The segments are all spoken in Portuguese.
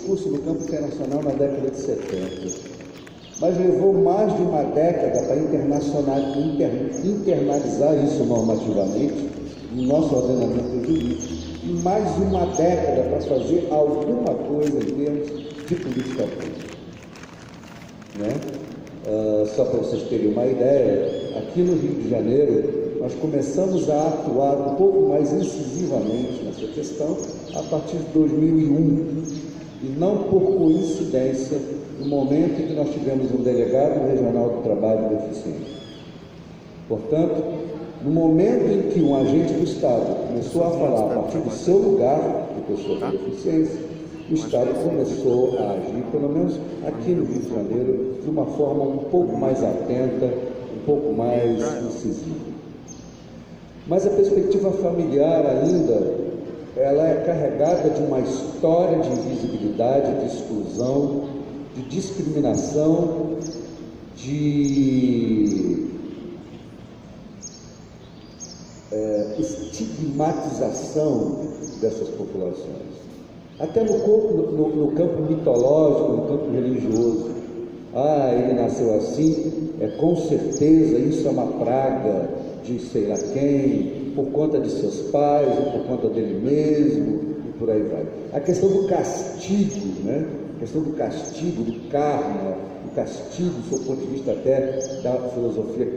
discurso no campo internacional na década de 70, mas levou mais de uma década para internalizar isso normativamente no nosso ordenamento jurídico, e mais de uma década para fazer alguma coisa em termos de política pública. Né? Só para vocês terem uma ideia, aqui no Rio de Janeiro, nós começamos a atuar um pouco mais incisivamente nessa questão a partir de 2001, e não por coincidência, no momento em que nós tivemos um delegado regional do trabalho deficiente. Portanto, no momento em que um agente do Estado começou a falar a partir do seu lugar de pessoa com deficiência, o Estado começou a agir, pelo menos aqui no Rio de Janeiro, de uma forma um pouco mais atenta, um pouco mais incisiva. Mas a perspectiva familiar ainda, ela é carregada de uma história de invisibilidade, de exclusão, de discriminação, de estigmatização dessas populações. Até no campo mitológico, no campo religioso. Ah, ele nasceu assim, com certeza isso é uma praga de sei lá quem, por conta de seus pais, ou por conta dele mesmo, e por aí vai. A questão do castigo, né? A questão do castigo, do karma, do castigo, do seu ponto de vista até da filosofia,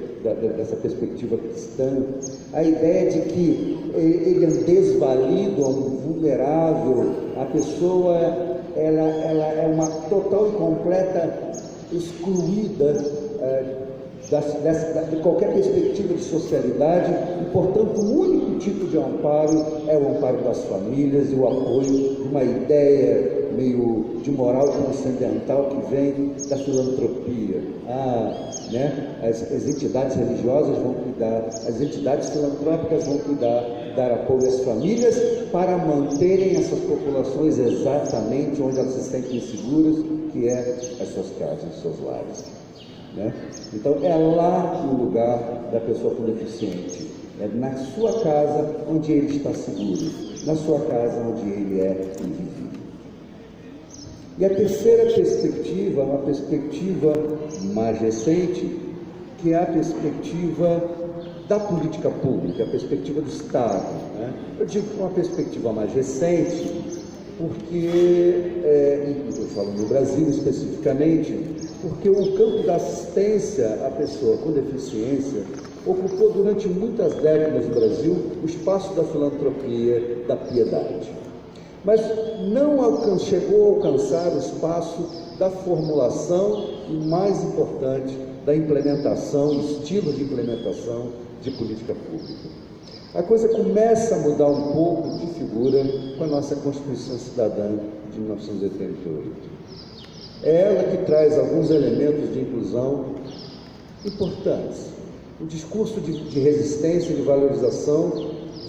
dessa perspectiva cristã, a ideia de que ele é um desvalido, um vulnerável, a pessoa ela é uma total e completa excluída de qualquer perspectiva de socialidade, e, portanto, o único tipo de amparo é o amparo das famílias e o apoio de uma ideia meio de moral transcendental que vem da filantropia. As entidades religiosas vão cuidar, as entidades filantrópicas vão cuidar, dar apoio às famílias para manterem essas populações exatamente onde elas se sentem seguras, que é as suas casas, os seus lares. Né? Então, é lá no lugar da pessoa com deficiente, é na sua casa onde ele está seguro, na sua casa onde ele é invisível. E a terceira perspectiva, uma perspectiva mais recente, que é a perspectiva da política pública, a perspectiva do Estado. Né? Eu digo que é uma perspectiva mais recente, porque, eu falo no Brasil especificamente, porque o campo da assistência à pessoa com deficiência ocupou durante muitas décadas no Brasil o espaço da filantropia, da piedade. Mas não chegou a alcançar o espaço da formulação e, mais importante, da implementação, estilo de implementação de política pública. A coisa começa a mudar um pouco de figura com a nossa Constituição Cidadã de 1988. É ela que traz alguns elementos de inclusão importantes. O discurso de resistência e de valorização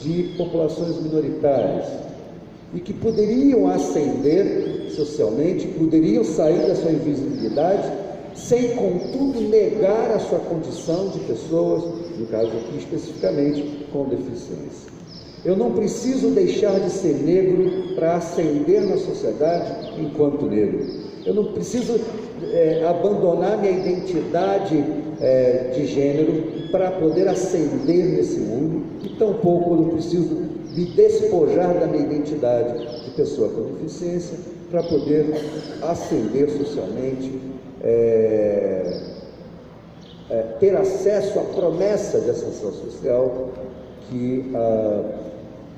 de populações minoritárias e que poderiam ascender socialmente, poderiam sair da sua invisibilidade, sem, contudo, negar a sua condição de pessoas, no caso aqui especificamente, com deficiência. Eu não preciso deixar de ser negro para ascender na sociedade enquanto negro. Eu não preciso abandonar minha identidade de gênero para poder ascender nesse mundo, e tampouco eu não preciso me despojar da minha identidade de pessoa com deficiência para poder ascender socialmente, ter acesso à promessa de ascensão social que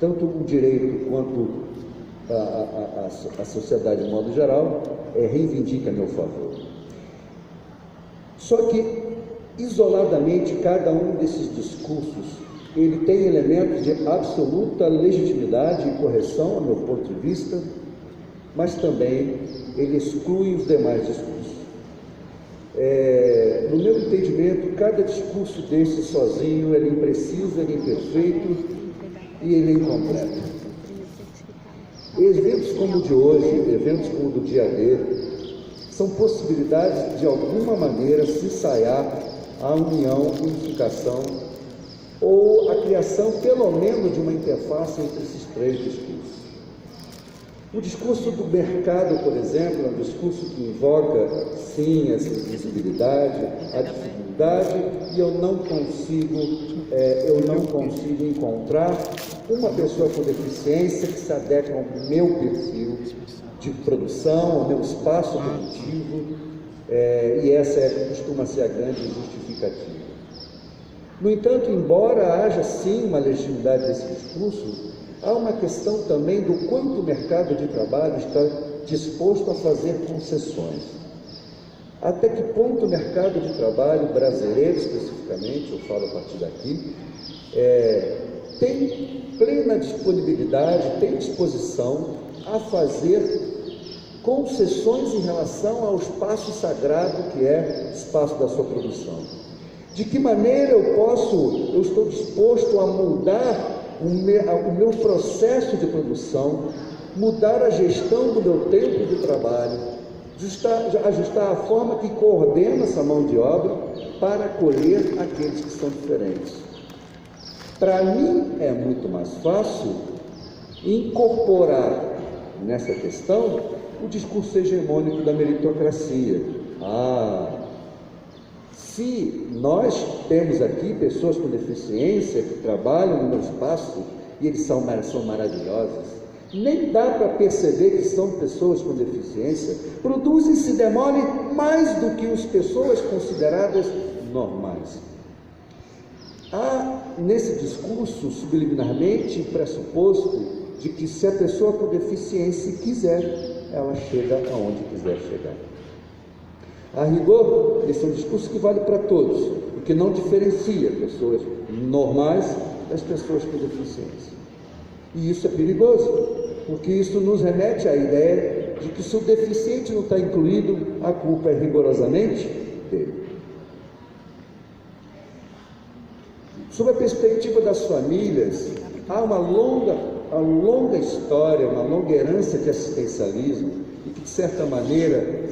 tanto o direito quanto a sociedade de modo geral reivindica a meu favor. Só que, isoladamente, cada um desses discursos ele tem elementos de absoluta legitimidade e correção, a meu ponto de vista, mas também ele exclui os demais discursos. No meu entendimento, cada discurso desse sozinho ele é impreciso, ele é imperfeito e ele é incompleto. Eventos como o de hoje, eventos como o do dia D, são possibilidades de, de alguma maneira, se ensaiar a união, a unificação ou a criação, pelo menos, de uma interface entre esses três discursos. O discurso do mercado, por exemplo, é um discurso que invoca, sim, essa invisibilidade, a dificuldade, e eu não consigo encontrar uma pessoa com deficiência que se adeque ao meu perfil de produção, ao meu espaço produtivo, e essa costuma ser a grande justificativa. No entanto, embora haja sim uma legitimidade desse discurso, há uma questão também do quanto o mercado de trabalho está disposto a fazer concessões. Até que ponto o mercado de trabalho brasileiro, especificamente, eu falo a partir daqui, tem plena disponibilidade, tem disposição a fazer concessões em relação ao espaço sagrado que é o espaço da sua produção. De que maneira eu estou disposto a mudar o meu processo de produção, mudar a gestão do meu tempo de trabalho, ajustar a forma que coordena essa mão de obra para acolher aqueles que são diferentes. Para mim é muito mais fácil incorporar nessa questão o discurso hegemônico da meritocracia. Se nós temos aqui pessoas com deficiência que trabalham no meu espaço e eles são maravilhosos, nem dá para perceber que são pessoas com deficiência, produzem, se demolem mais do que as pessoas consideradas normais. Há nesse discurso subliminarmente o pressuposto de que se a pessoa com deficiência quiser, ela chega aonde quiser chegar. A rigor, esse é um discurso que vale para todos, o que não diferencia pessoas normais das pessoas com deficiência. E isso é perigoso, porque isso nos remete à ideia de que se o deficiente não está incluído, a culpa é rigorosamente dele. Sob a perspectiva das famílias, há uma longa história, uma longa herança de assistencialismo, e que, de certa maneira,